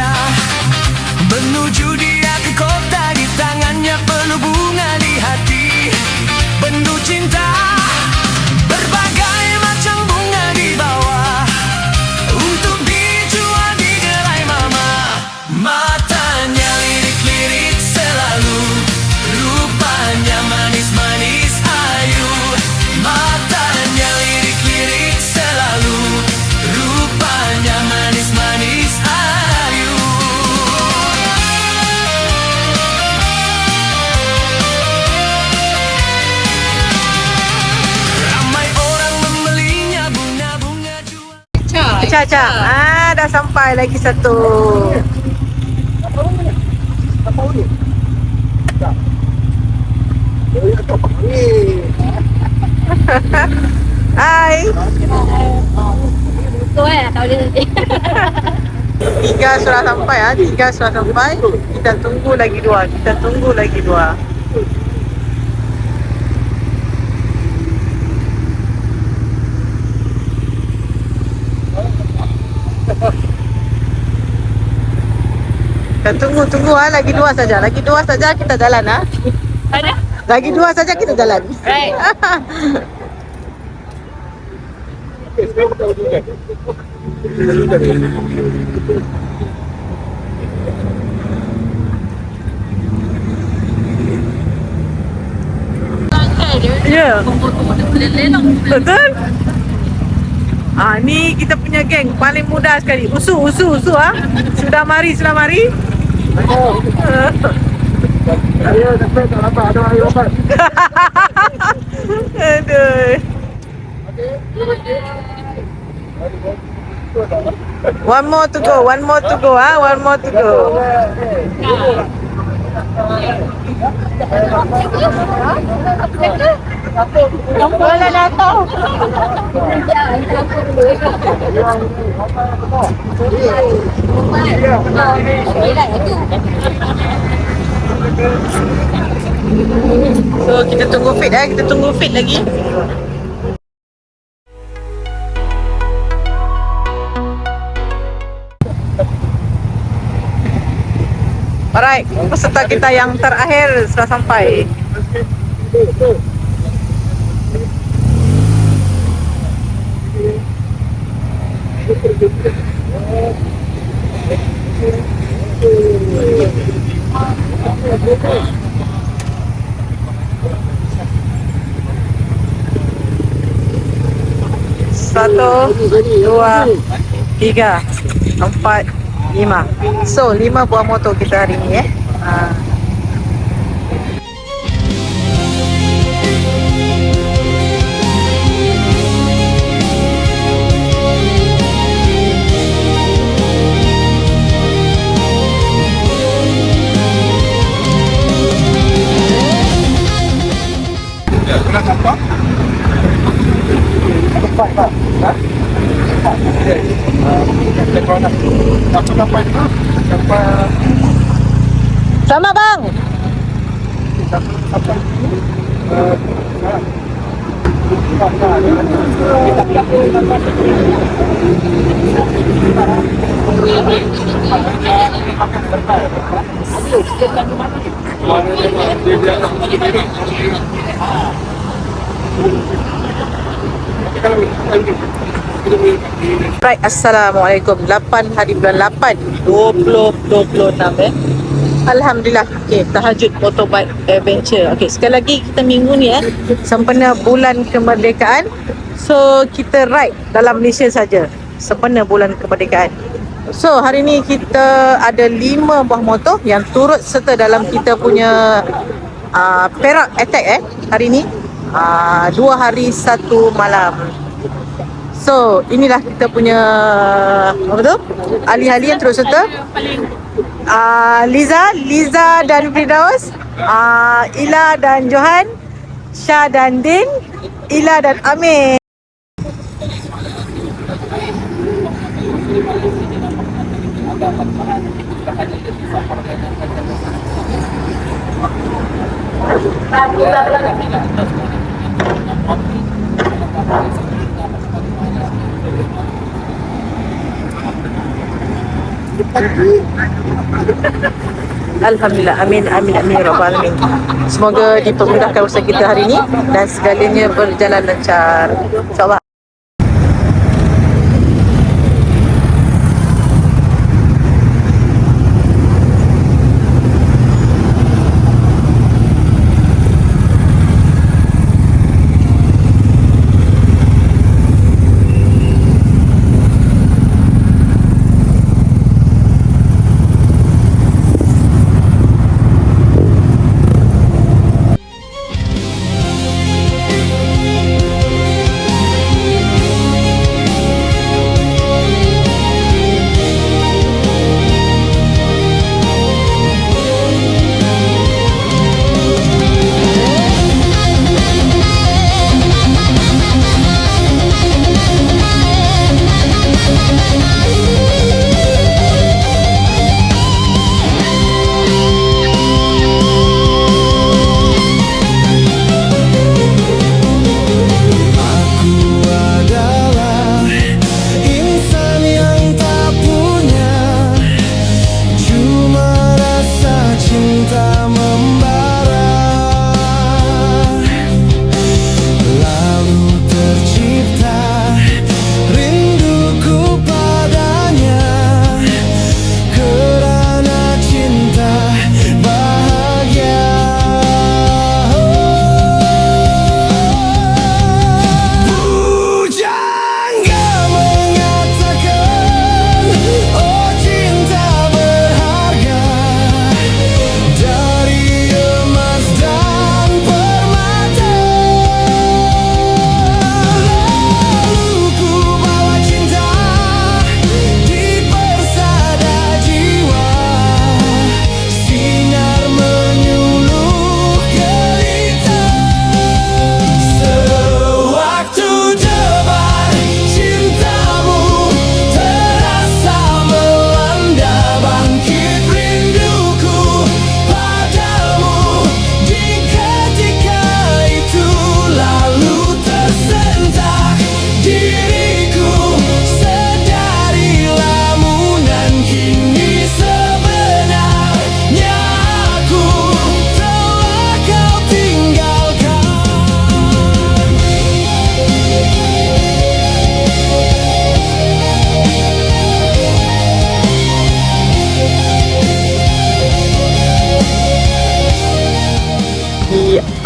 dia menuju dia ke kota, di tangannya penuh bunga, di hati penuh cinta. Berbagai macam bunga dibawa untuk dijual di gerai mama. Matanya lirik-lirik selalu, rupanya manis-manis ayu. Matanya lirik-lirik selalu, rupanya manis-manis ayu. Ramai orang membelinya, bunga-bunga jual. Caca, dah sampai lagi satu. Hai. Tiga sudah sampai tiga sudah sampai. Kita tunggu lagi dua. Kita tunggu lagi dua saja kita jalan Ada? Lagi dua saja kita jalan. Right. Ya. Betul. Ni kita punya geng paling muda sekali. Usu Sudah mari. Saya sampai tak dapat ada air obat. Aduh. One more to go. Boleh datang. So kita tunggu fit lagi. Alright, peserta kita yang terakhir sudah sampai. Satu, dua, tiga, empat, lima. So 5 buah motor kita hari ni Sudah sampai? Sampai Pak. Sampai itu sampai sama bang. Right, Assalamualaikum. 8 hari bulan 8 2026 Alhamdulillah. Okay, tahajud motorbike adventure. Okay, sekali lagi kita minggu ni sempena bulan kemerdekaan. So kita ride dalam Malaysia saja sempena bulan kemerdekaan. So hari ni kita ada 5 buah motor yang turut serta dalam kita punya Perak Attack hari ni 2 hari 1 malam. So inilah kita punya ahli-ahli yang turut serta. Liza dan Firdaus, Ila dan Johan, Syah dan Din, Ila dan Amir. Alhamdulillah, amin amin amin ya rabbal alamin. Semoga dipermudahkan usaha kita hari ini dan segalanya berjalan lancar. InsyaAllah.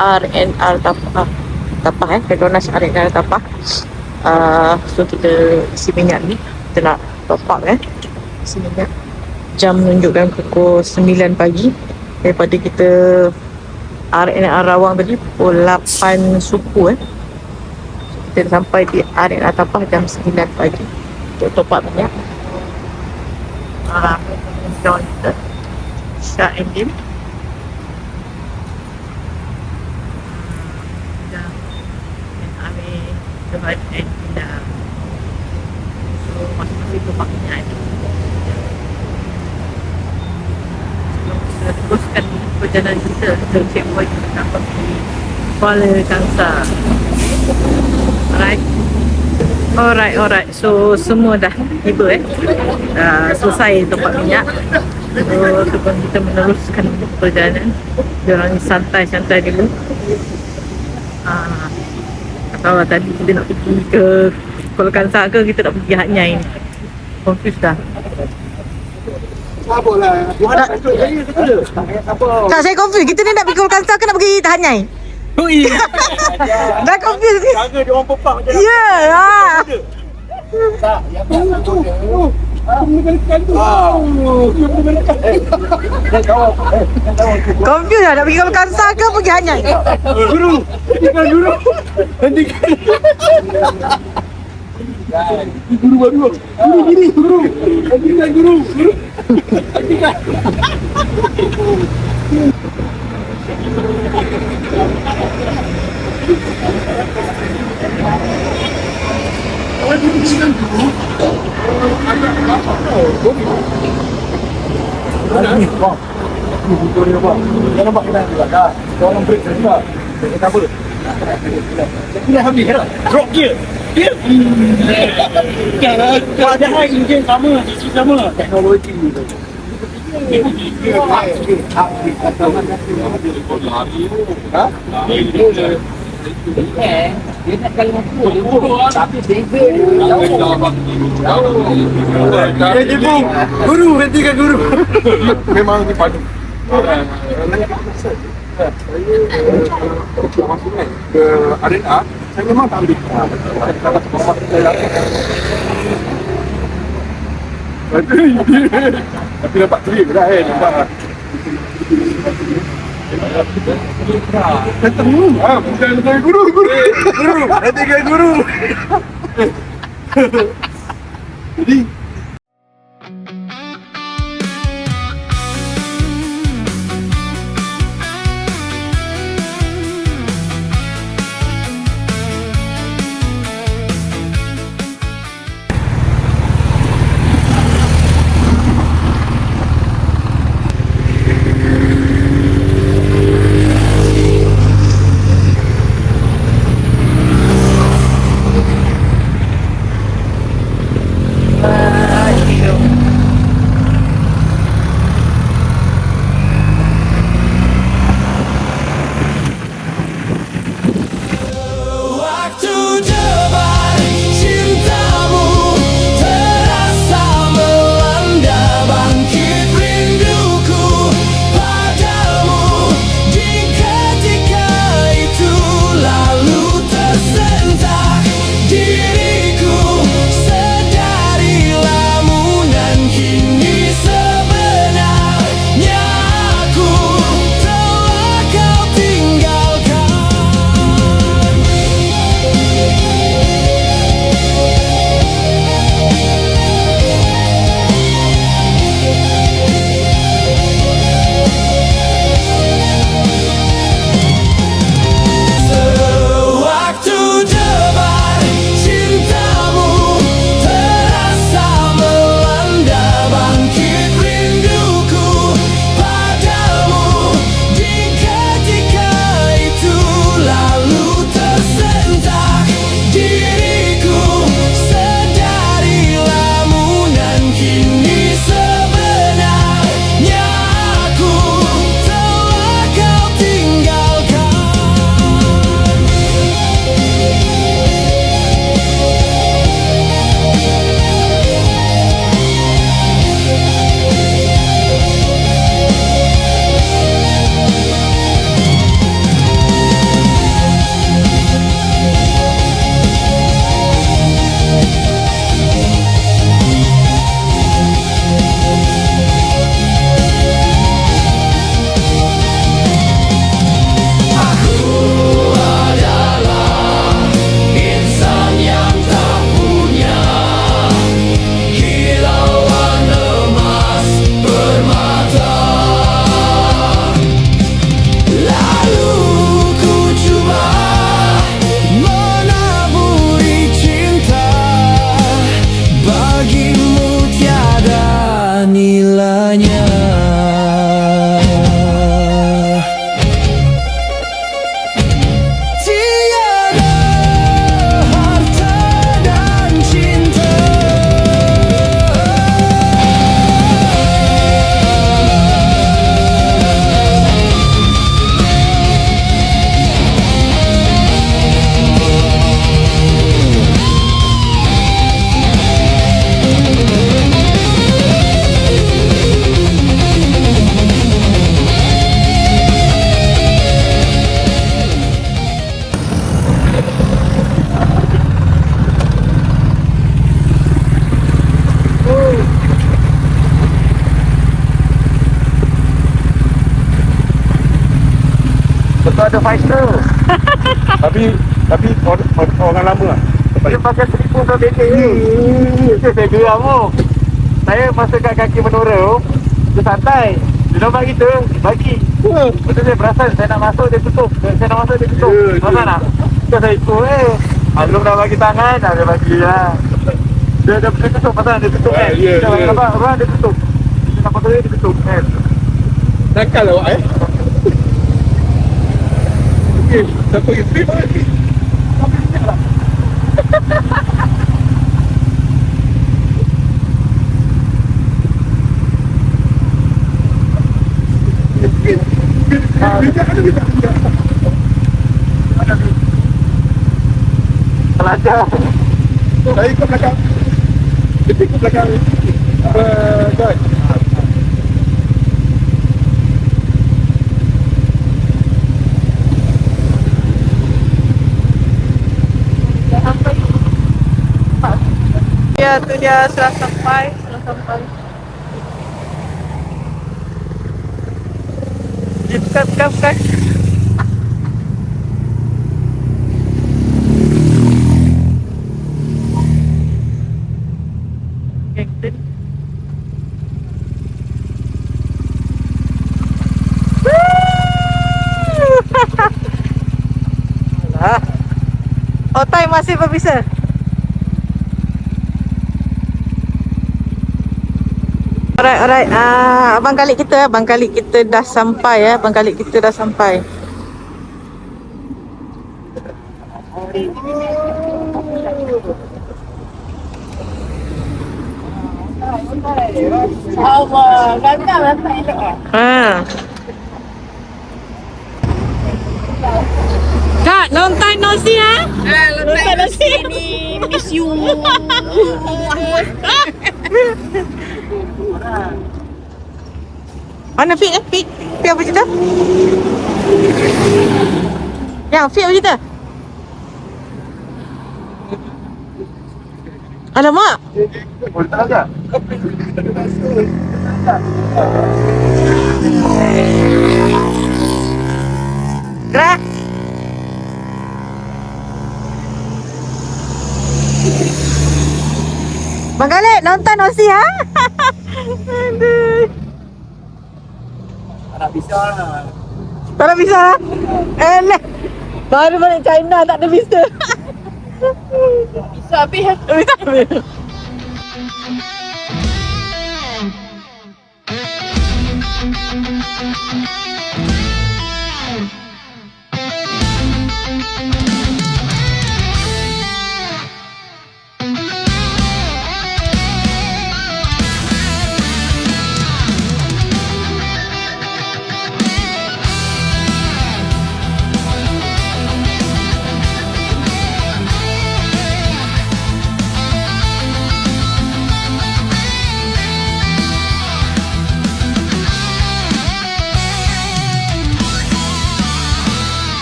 RNR Tapah Petronas RNR Tapah. So kita isi minyak ni, kita nak top up isi minyak. Jam menunjukkan pukul 9 pagi. Daripada kita RNR Rawang tadi pukul 8 suku kita sampai di RNR Tapah jam 9 pagi untuk top up minyak. Kawan kita Syah Endim Tuhan dan kita. So masing-masing tu maknanya sebelum kita teruskan perjalanan kita ke checkpoint kita nak pergi Kuala Kangsar. Alright. So semua dah tiba dah selesai tempat minyak. So sebelum kita meneruskan perjalanan, diorang santai-santai dulu. Tahu lah, tadi kita nak pergi ke Kuala Kangsar ke kita nak pergi Hat Nyai ni. Confused dah. Apa lah? Buat apa tu? Saya kata. Apa? Tak, saya confused. Kita ni nak pergi Kuala Kangsar ke nak pergi Hat Nyai? Oh iya. Dah confused ni. Jaga dia orang pepang je. Ya. Tak, yang tu. Menggunakan tu. Menggunakan. Confused lah nak pergi Kuala Kangsar ke pergi Hat Nyai? Guru. Guru. Hentikan. Guru baru. Guru gini, guru. Hentikan guru. Guru. Hentikan. Nampak kita dah. Orang break dah. Tak apa. Kita habis dah. Drop gear. Padahal enjin sama, sisi sama. Teknologi tu. Ha? Dia nak kali tapi beza Guru, hentikan guru. Memang ni padu. Ke arena, saya memang tak ambil. Tapi dapat trip dah nampak. Bukan guru. Guru, hentikan guru. Jadi Waktu debar cintamu terasa melanda, bangkit rinduku padamu. Di ketika itu lalu tersentak diriku, sedari lamunan kini sebenarnya aku telah kau tinggalkan. Sewaktu debar cintamu terasa melanda, bangkit rinduku padamu. Di ketika itu lalu tersentak diriku, sedari lamunan kini sebenarnya aku telah kau tinggalkan. Insan yang tak punya kilauan emas permata. Lalu ku cuba menaburi cinta, bagimu tiada nilainya. Tiada harta dan cinta. betul ada fighter. tapi orang lama lah. Dia pakai seribu ke beza ni. Itu saya geram tu. Saya masa kat kaki menora tu, dia santai. Dia nampak kita, bagi. Betul saya perasan, saya nak masuk dia tutup. Saya nak masuk dia tutup. Perasan tak? Terus saya ikut belum dah bagi tangan, dah dia bagi lah. Dia tutup, pasal dia tutup kan. Dia nampak orang dia tutup. Dia nampak dia tutup kan. Nakal lah awak Okey, siapa isteri? Bijak ada bijak. Pelajar. Saya ikut belakang. Kita ikut belakang. Guide. Ya, tu dia sudah sampai. Bukan. Gangster. Alah. Otai masih berbisa. Alright. Abang kalik kita dah sampai ya. Abang kalik kita dah sampai. Allah, gantang lah tak elok ah. Kak, long time no see ha? Long time no see. Miss you. Mana Fik eh? Fik apa cerita? Yang Fik apa cerita? Alamak. Boleh tak agak? Gerak. Bang Khalid, nonton Aussie ha? Aduh. Tak bisa lah. Tak nak bisa lah? Eleh. Baru balik China tak ada bisa. Bisa habis lah. Bisa habis.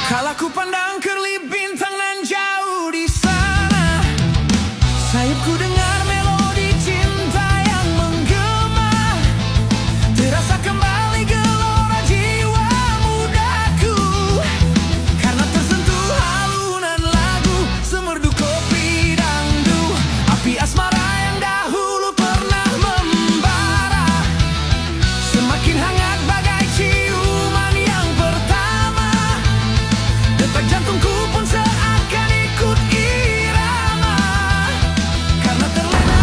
Kalau ku pandang kerlip bintang nan jauh di sana, sayapku dengar melodi cinta yang menggema, terasa kembali gelora jiwa mudaku, karena tersentuh halunan lagu semerdu kopi dangdu, api asmara yang dahulu pernah membara, semakin hangat bagai ciuman yang pertama. Detak jantungku pun seakan ikut irama, karena terlena.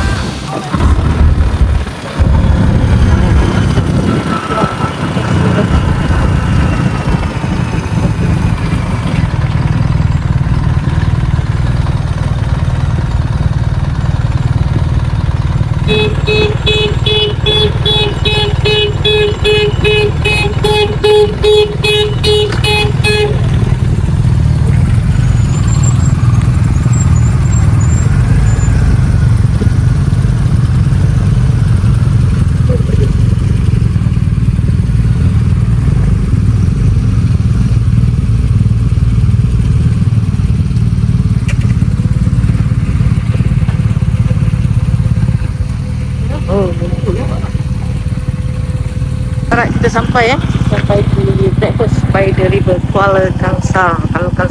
Alright, kita sampai sampai di breakfast by the river Kuala Kangsar.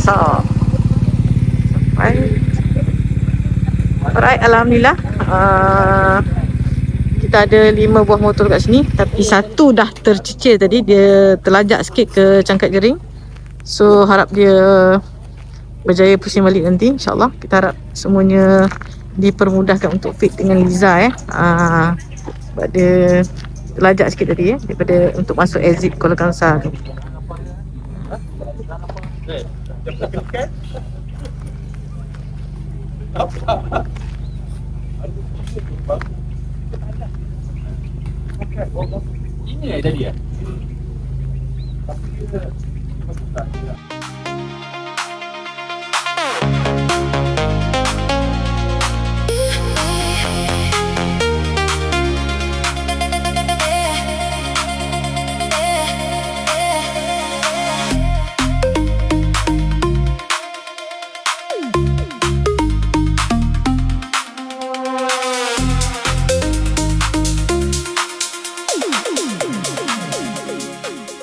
Sampai. Alright, alhamdulillah. Kita ada 5 buah motor kat sini, tapi satu dah tercicir tadi, dia terlajak sikit ke Cangkat Gering. So harap dia berjaya pusing balik nanti, insyaAllah. Kita harap semuanya dipermudahkan untuk fit dengan Liza sebab dia terlajak sikit tadi daripada untuk masuk exit Kuala Kangsar tu. Ini tadi ya?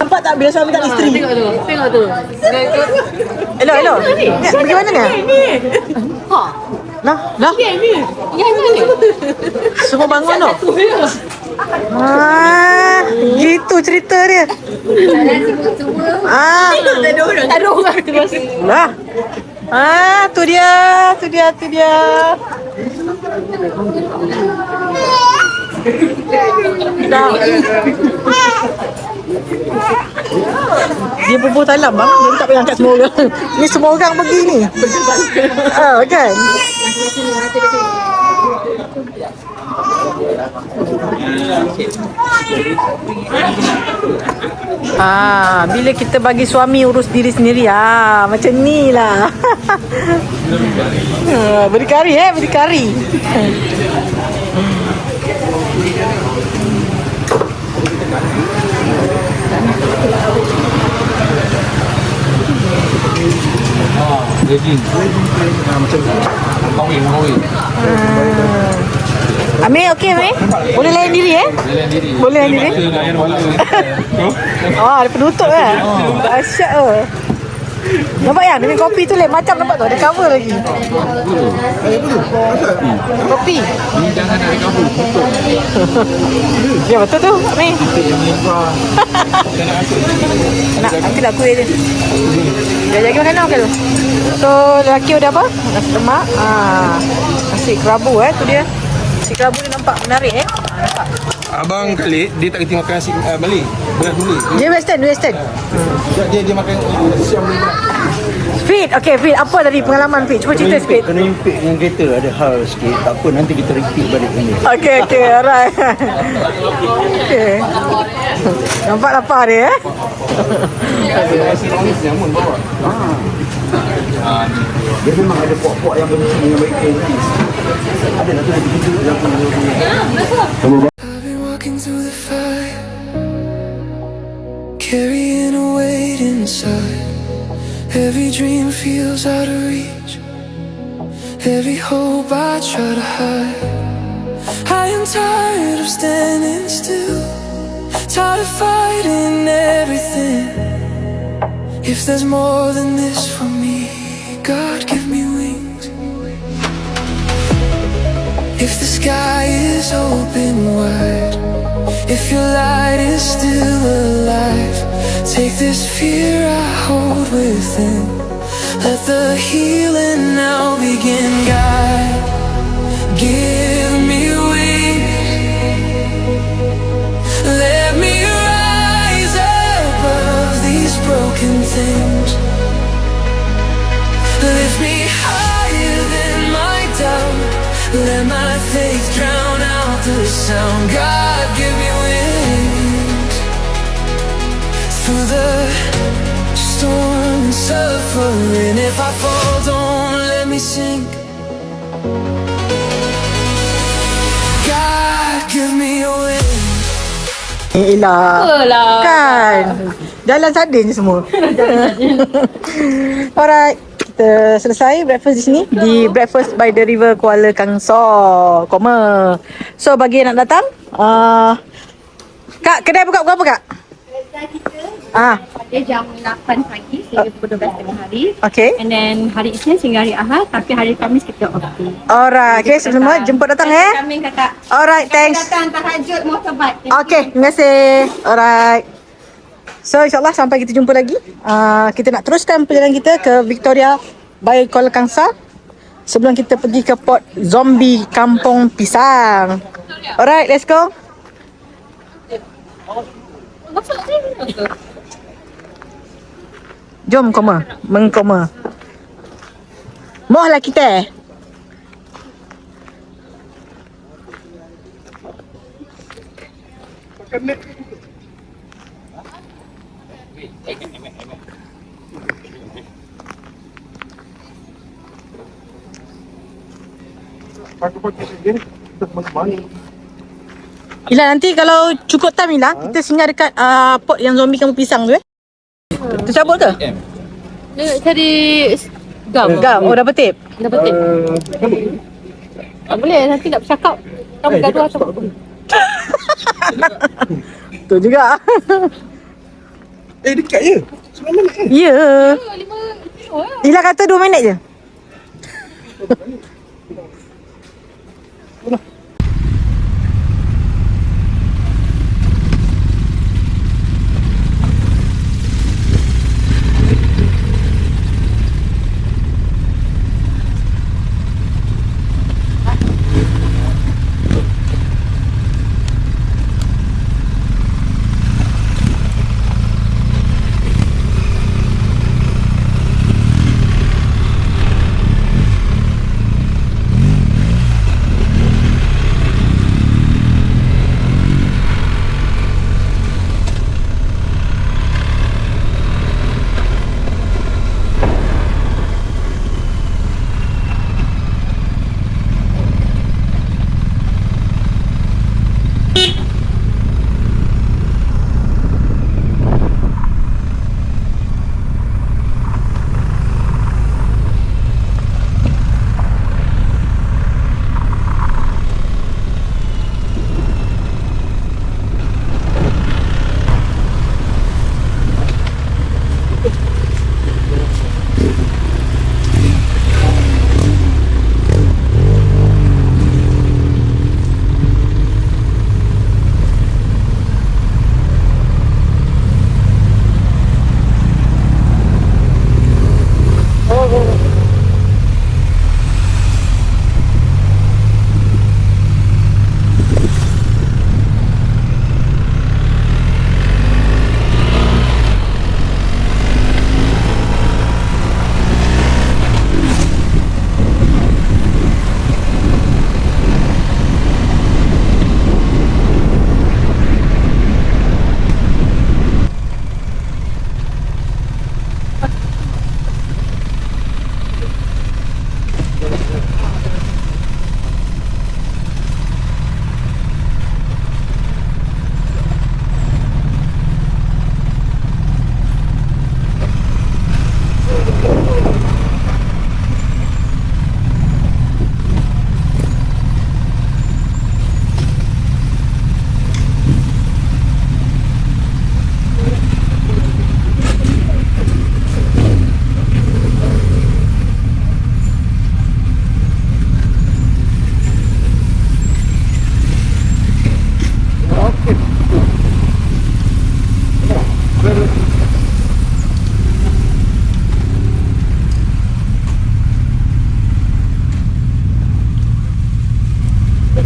Nampak tak bila suami tak isteri? Tengok tu. Hello, hello. Ni, pergi mana ni? Ha. Nah, dah. Ni. Yang mana? Semua bangun tau. Gitu cerita dia. Tak ada orang terus. Lah. Tu dia. Dah. Dia bubuh dalam bang. Dia tak payah angkat semua orang. Ni semua orang pergi ni. Kan? Bila kita bagi suami urus diri sendiri, macam ni lah. Berdikari. Macam kahwin. Amir, okey Amir? Boleh layan diri Boleh layan diri? Ada penutup kan? Dahsyat ke? Nampak yang dengan kopi tu lain macam nampak tu, ada cover lagi. Kopi. Ni jangan ada kabur. Ya betul tu Amir. Nanti lah kuih dia. Dah lagi makan apa tu? So lelaki udah apa? Nasi lemak. Nasi kerabu tu dia. Nasi kerabu ni nampak menarik nampak. Abang Khalid, dia tak kerti makan nasi Malay. Beras Malay. Dia western. Dia makan siam ni. Fit, okay Fit, apa tadi pengalaman Fit? Cuba cerita sikit. Kena impit dengan kereta ada hal sikit. Tak apa, nanti kita repeat balik benda. Okay, alright. Okay. Nampak lapar dia Nasi manis nyamun bawa. Dia memang ada pok-pok yang benci yang baik etis. Ada nak tu begitu yang I've been walking through the fire, carrying a weight inside. Every dream feels out of reach, every hope I try to hide. I am tired of standing still, tired of fighting everything. If there's more than this for me, God give me wings. If the sky is open wide, if your light is still alive, take this fear I hold within, let the healing now begin. God, give me wings, let me rise above these broken things. Lift me higher than my doubt, let my faith drown out the sound. God, give me wings through the storm and suffering. If I fall, don't let me sink. God, give me a wing. Apalah kan? Jalan sardin je semua. Alright, kita selesai breakfast di sini di Breakfast by the River Kuala Kangsar, Koma. So bagi yang nak datang, Kak, kedai buka pukul apa Kak? Pada jam 8 pagi sehingga pukul 12 tengah hari. Okay. And then hari Isnin sehingga hari Ahad, tapi hari Khamis kita off. Alright, okay, sebelum jemput datang Kami kakak. Alright, thanks. Datang tahajud motorbike. Okay, terima kasih. Alright. So insyaAllah sampai kita jumpa lagi. Kita nak teruskan perjalanan kita ke Victoria by Kuala Kangsar sebelum kita pergi ke Port Zombie Kampung Pisang. Alright, let's go. Jom koma, mengkoma. Mohlah kita. Pakai dia kita kemana-mana. Ila, nanti kalau cukup time Ila, kita singgah dekat pot yang zombie kamu pisang tu Kita cabut ke? Dia cari gam. Gam, oh dah petip. Dah betul. Tak boleh, nanti nak bercakap. Kamu gaduh atau apa? Tu juga. Dekat je. 9 minit Ya. 5 lah. Ila kata 2 minit je.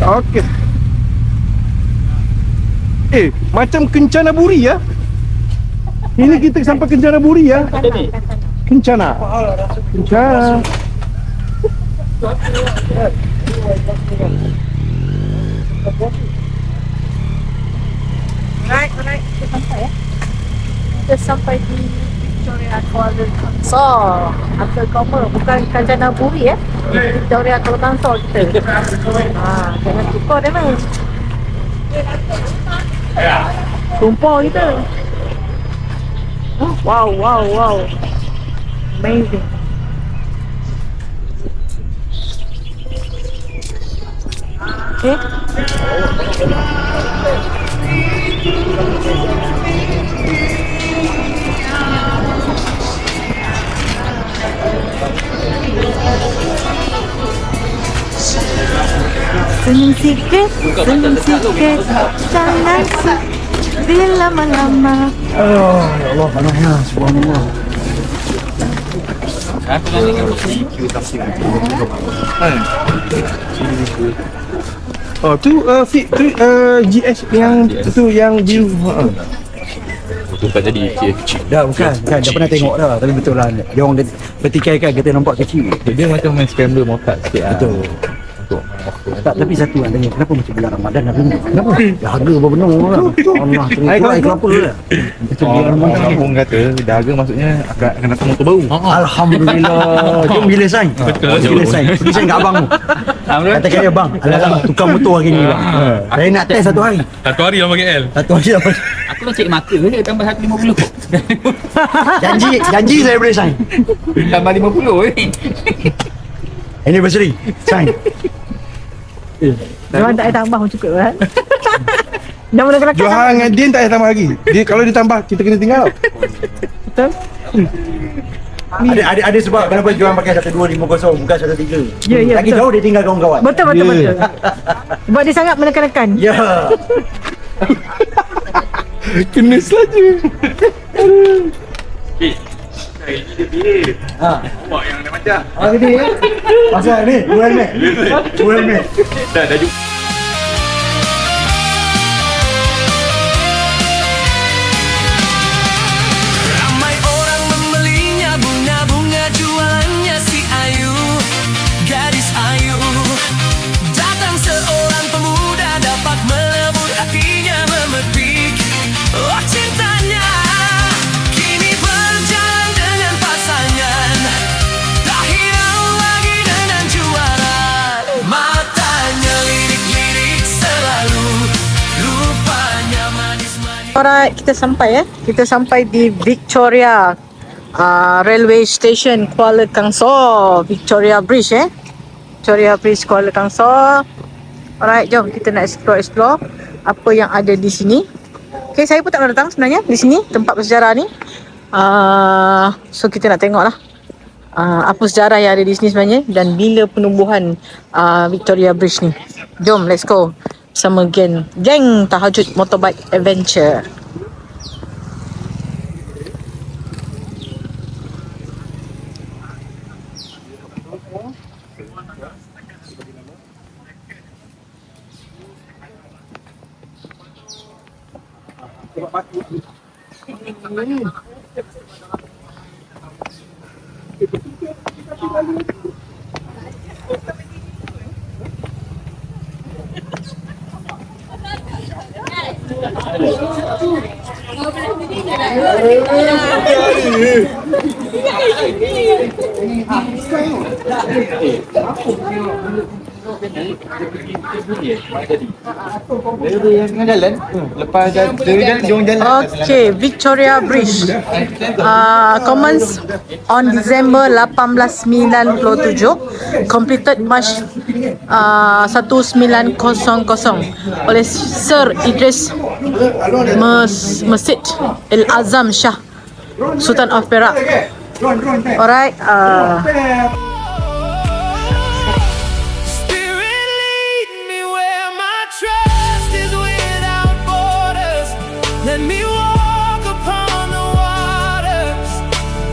Okey. Macam Kencana Buri ya. Ini kita sampai Kencana Buri ya. Kencana. Kencana. Alright. Kita sampai ya. Kita sampai di Victoria Kuala Kangsar. Asal Kampung, bukan Kanchanaburi ya. Victoria Kuala Kangsar kita. Jangan tukar dia mah. Tumpah kita. Wow. Amazing. Okay. Senyum sikit, jangan sedih lama-lama. Ya Allah, panas subhanallah. Oh tu fit tu GS yang tu yang biru. Tu tak jadi kecil. Dah bukan dah pernah tengok dah, tapi betul lah dia orang vertikal kan kita nampak kecil. Dia macam main scrambler motor sikit lah. Betul. rokok. Tak, tapi satu nak tanya, kenapa macam bulan Ramadan hari ni? Kenapa? Ya, harga benar-benar lah. Allah, tengok air kelapa lah. Macam bulan Ramadan. Orang kampung kata dahaga maksudnya akan datang motor baru. Alhamdulillah. Jom bila sign. Bila sign. Pergi sign kat abang tu. Kata kat dia, bang, alang tukar motor hari ni bang. Saya nak test satu hari. Satu hari dah pakai L. Satu hari dah. Aku nak cek marker je tambah 150. Janji saya boleh sign. Tambah 50 Anniversary. Sign. Memang tak payah tambah pun cukup kan. Dah mula kelakar. Johan dengan Din tak payah tambah lagi. Dia kalau dia tambah kita kena tinggal. Betul? Ada sebab kenapa Johan pakai 1250 bukan 13. Ya, Lagi betul. jauh dia tinggal kawan-kawan. Betul. Sebab dia sangat menekan-nekan. Ya. Kena saja. Ha. Buat yang lain macam. Gede ya. Pasal ni, helmet. Helmet. Dah jumpa. Ramai orang membelinya, bunga-bunga jualannya si Ayu, gadis Ayu. Datang seorang pemuda dapat melebur hatinya, memetik oh cintanya. Kini berjalan dengan pasangan, tak hirau lagi dengan jualan. Matanya lirik-lirik selalu, rupanya manis-manis. Alright, kita sampai di Victoria Railway Station Kuala Kangsar, Victoria Bridge Victoria Bridge Kuala Kangsar. Alright, jom kita nak explore apa yang ada di sini. Okay, saya pun tak pernah datang sebenarnya di sini, tempat bersejarah ni. So kita nak tengok lah apa sejarah yang ada di sini sebenarnya dan bila penubuhan Victoria Bridge ni. Jom, let's go sama geng Tahajud Motorbike Adventure. Okay, Victoria Bridge commenced on December 1897, completed March 1900 oleh Sir Idris Masjid Al-Azam Shah, Sultan of Perak. Alright, Spirit lead me where my trust is without borders. Let me walk upon the waters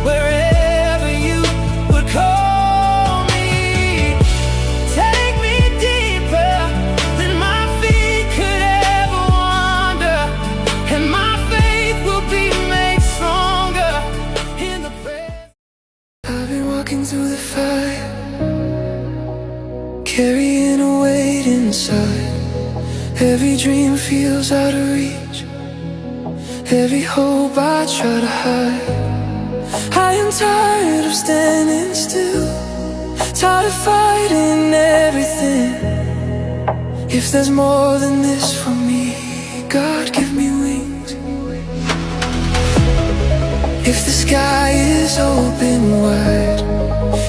wherever you would call me. Take me deeper than my feet could ever wander, and my faith will be made stronger in the presence. I've been walking through the fire, carrying a weight inside. Every dream feels out of reach, every hope I try to hide. I am tired of standing still, tired of fighting everything. If there's more than this for me, God give me wings. If the sky is open wide,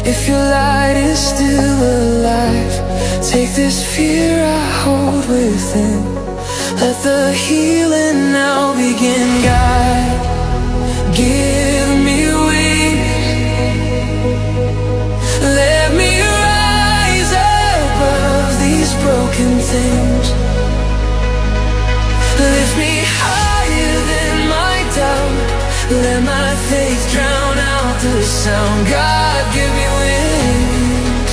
if your light is still alive, take this fear I hold within, let the healing now begin. God, give me wings, let me rise above these broken things. Lift me higher than my doubt, let my faith drown out the sound. God, give me wings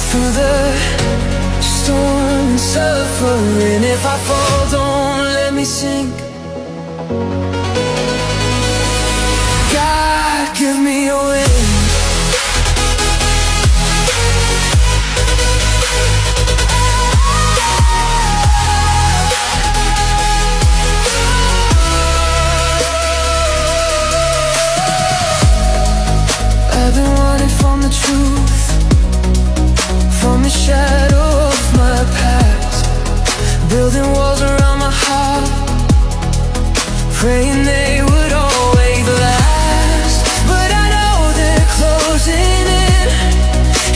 through the storm and suffering. If I fall, don't let me sink. God, give me a wing. truth from the shadow of my past, building walls around my heart, praying they would always last. But I know they're closing in,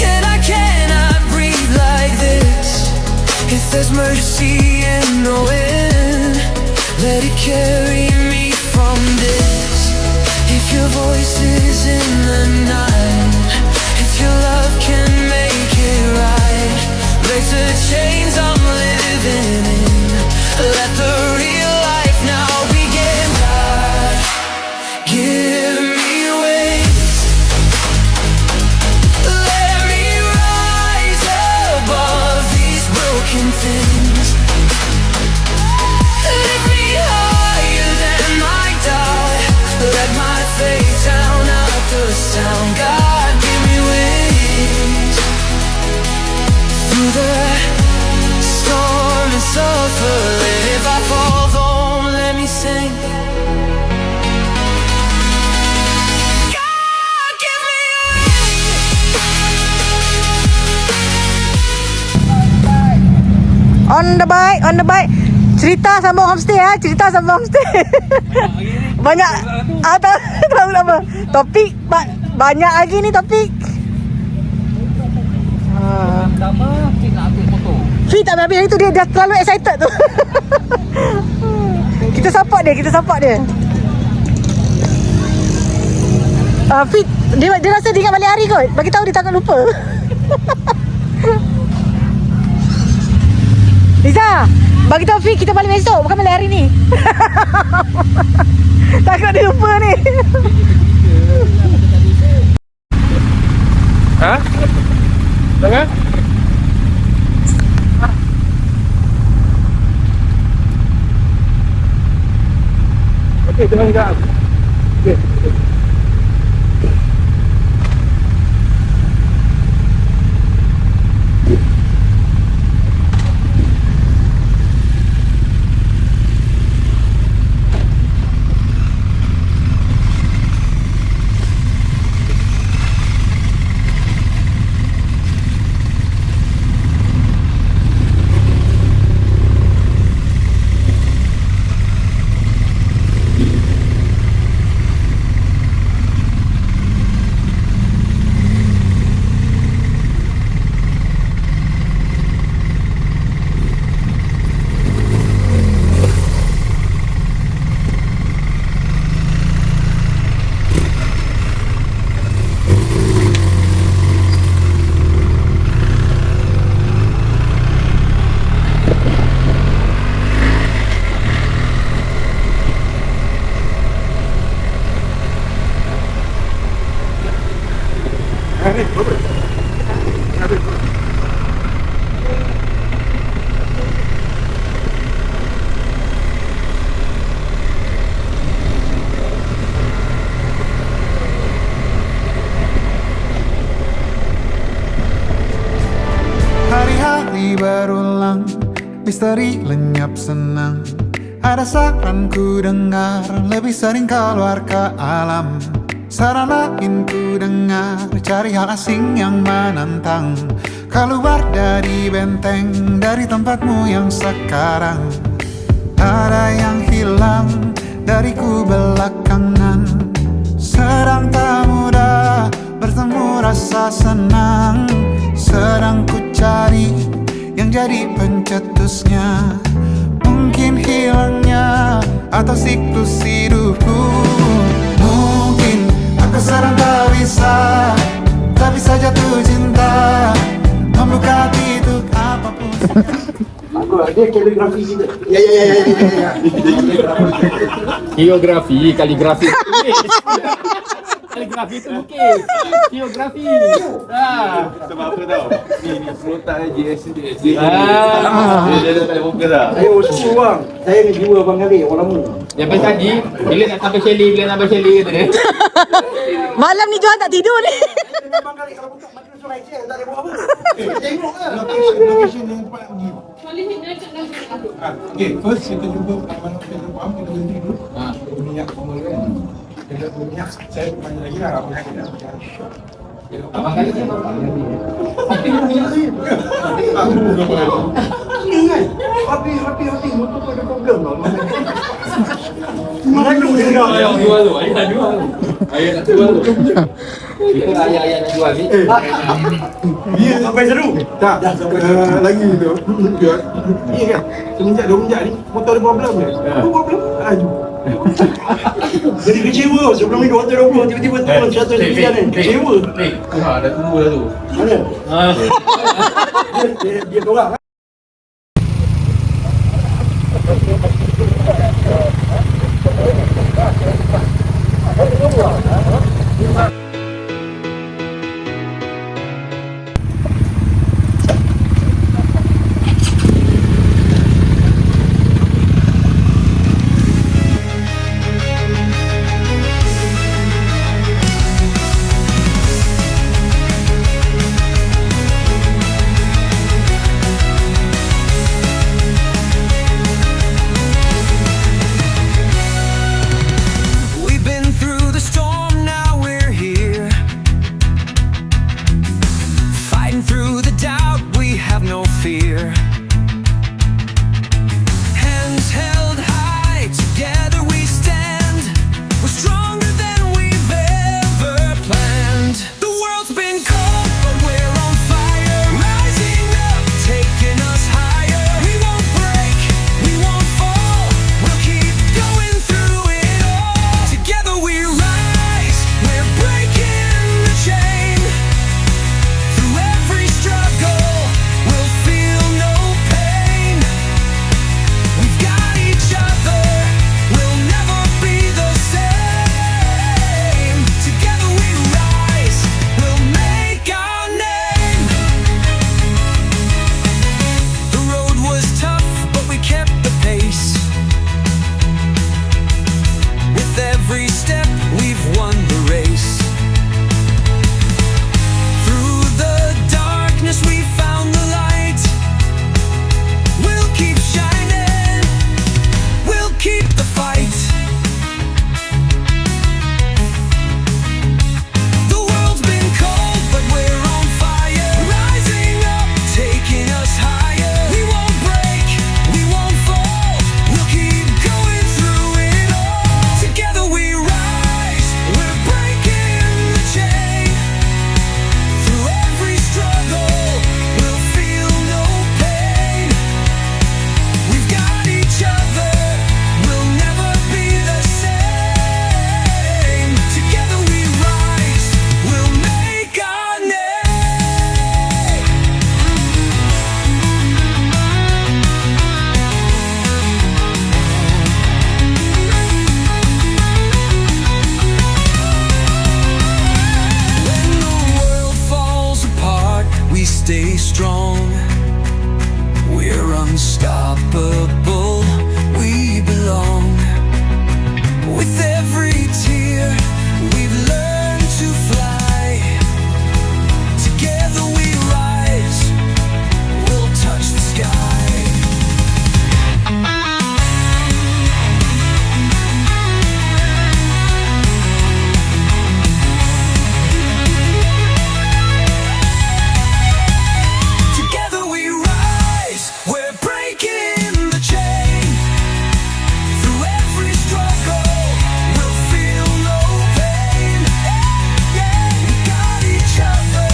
and I cannot breathe like this. If there's mercy in the wind, let it carry me from this. If your voice is in the night, if your love can make it right, break the chains I'm living in, let the real life now begin. God, give me wings, let me rise above these broken things. Lift me higher than I die, let my faith drown out the sound. God, give me wings through the storm and suffer. If I fall, don't let me sink. God, give me wings. On the bike. Cerita sambung homestay cerita sambung homestay. Banyak tahu apa? Topik banyak lagi ni topik. Fi tak habis itu dia terlalu excited tu. Kita support dia. Fi dia rasa dia ingat balik hari kot. Bagi tahu dia takut lupa. Liza, bagi tahu Fi kita balik besok, bukan balik hari ni. Takut dia lupa ni. Ha? Jangan? Okey, jangan sekejap. Okey. Hari-hari berulang, misteri lenyap senang. Ada saran ku dengar, lebih sering keluar ke alam. Saran lain ku dengar, cari hal asing yang menantang. Keluar dari benteng, dari tempatmu yang sekarang. Ada yang hilang dariku belakangan. Sedang tak mudah bertemu rasa senang. Sedang ku cari yang jadi pencetusnya. Mungkin hilangnya atau siklus hidupku. Mungkin aku sedang tak bisa, tapi saja jatuh cinta, membuka pintu apapun. Dia kaligrafi kita. Ya. Geografi, kaligrafi. Kaligrafi itu lukis. Geografi. Sebab apa tau? Ni pelotak JSD. Dia dah tak ada fokus dah. Saya usul bang. Saya ni jiwa Bang Ali, orang lama. Yang pasal tadi, bila nak tambah Shelly kata dia. Malam ni Johan tak tidur ni. Bang Ali kalau buka makin surai je, tak ada buat apa. Tengoklah. Location yang tempat pergi. Okay, first kita jumpa mana kita faham, kita berhenti dulu. Minyak formal kan. Kita minyak, saya panggil lagi lah. Api, motor tu ada problem tau. Mengadu dia dah. Ayah jual tu. Ayah nak jual tu. Ayah nak jual tu. Kita ayah nak jual ni. Dia sampai seru. Tak, lagi tu. Biar. Ni kan, semenjak 2 ni, motor ada problem ni. Apa problem? Laju. Jadi kecewa tau. Sebelum ni 220 tiba-tiba turun 109 kan. Kecewa. Ni, dah tunggu dah tu. Mana? Dia tolak kan. We've been through the storm, now we're here. Fighting through the doubt, we have no fear. Hands held high, together we stand. We're stronger than we've ever planned. The world's been cold, but we're on fire. Rising up, taking us higher. We won't break, we won't fall. We'll keep going through it all. Together we rise, we're breaking the chain. Through every struggle, we'll feel no pain. We've got each other, we'll never be the same. Together we rise, we'll make our name. The road was tough, but we kept the pace. With every step, we've won the race. Through the darkness, we found the light. We'll keep shining, we'll keep the fight. The world's been cold, but we're on fire. Rising up, taking us higher. We won't break, we won't fall. We'll keep going through it all. Together we rise, we're breaking the chain. Through every struggle, we'll feel no pain. We've got each other, we'll never be the same. Together we rise, we'll make our name. When the world falls apart, we stay strong. We're unstoppable, we belong. With every tear, we've learned to fly. Together we rise, we'll touch the sky. Together we rise, we're breaking the chain. Through every struggle, we'll feel no pain. We got each other,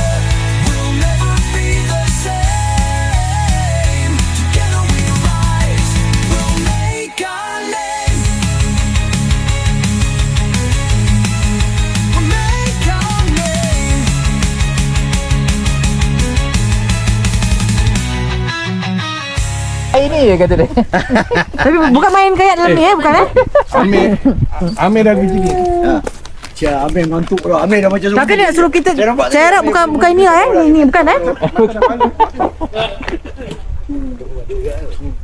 we'll never be the same. Together we rise, we'll make our name. We'll make our name. Ini dia kata dia. Tapi bukan main kayak dalam ni bukan Amir dah kerja ni. Cia, Amir ngantuk dah. Amir dah macam Takkan dia nak suruh kita Saya nampak cara tadi. bukan ini ini bukan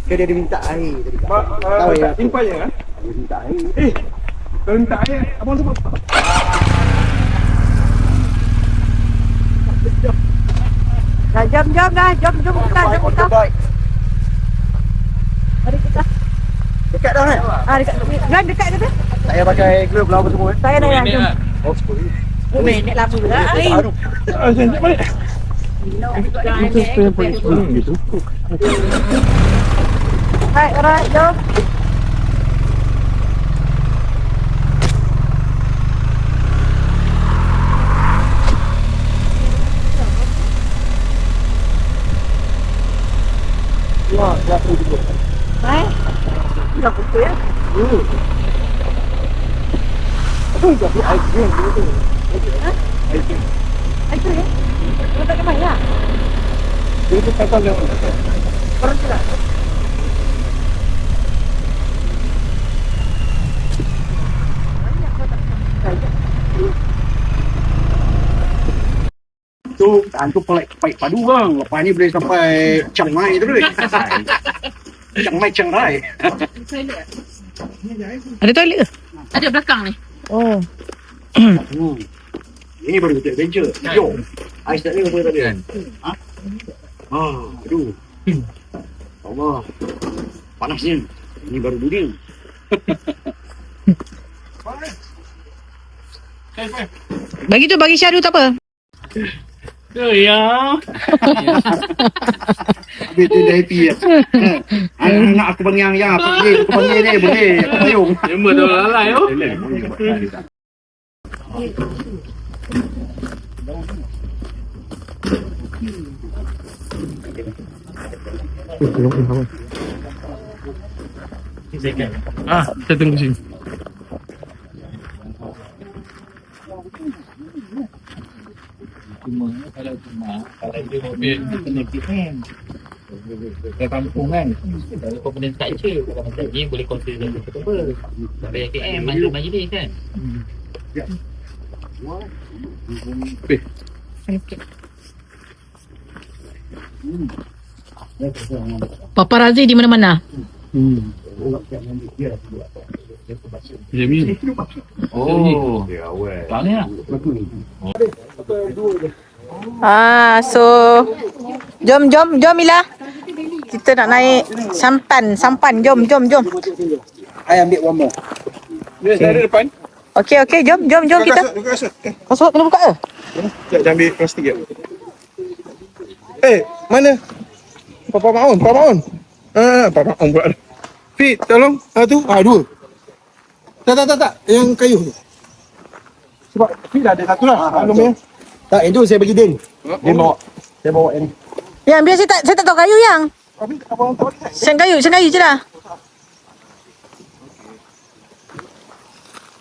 Dia minta air tadi. Tahu ya. Simpan je kan? Dia minta air. Kalau minta air, abang sebut. Jom dah, jom buka. Mari kita. Dekat dah kan? Dekat. Kan dekat kata? Tak payah pakai glove lah apa semua. Saya dah jom. Oh, 10. Nenek lama lah. Sekejap balik. Alright, jom. Dah betul ya? Air ya? Kau tak kemana ya? Itu patah lewat. Orang tidak. Tu tu paik padu bang. Lepas ni boleh sampai Chiang Mai terus. Chiang Mai Chiang Rai. Ada toilet ke? Ada belakang ni. Oh. Ini baru betul adventure. Yo. Ais tak ni apa tadi? Ha? Aduh. Allah. Panasnya. Ini baru dunia. Bagi Syahdu tak apa. Habis tu dah happy ya. Anak aku panggil yang apa dia? Aku panggil dia boleh. Aku payung. Member dah lalai oh. Kita tunggu sini. Kalau dia mobil kena PM. Ke kampung kan. Kalau kau benda tak je, kalau macam ni boleh consider betul. Tak payah PM majlis kan. Paparazzi di mana-mana. Jamil. Oh. Tak ni lah. So jom Mila. Kita nak naik sampan. Jom. I ambil one more. Dia ada depan. Okey, jom kita. Kasut. Masuk kena buka ke? Sekejap ambil plastik je. Mana? Papa Maun. Papa Maun pula. Fit, tolong. Tu. Dua. Tak. Yang kayu tu. Sebab Fit dah ada satu lah. Belum ya. Tak, itu saya bagi Din. Din bawa. Saya bawa yang ni. Yang biar saya tak tahu kayu yang. Habis abang tahu ni. Sen kayu je lah.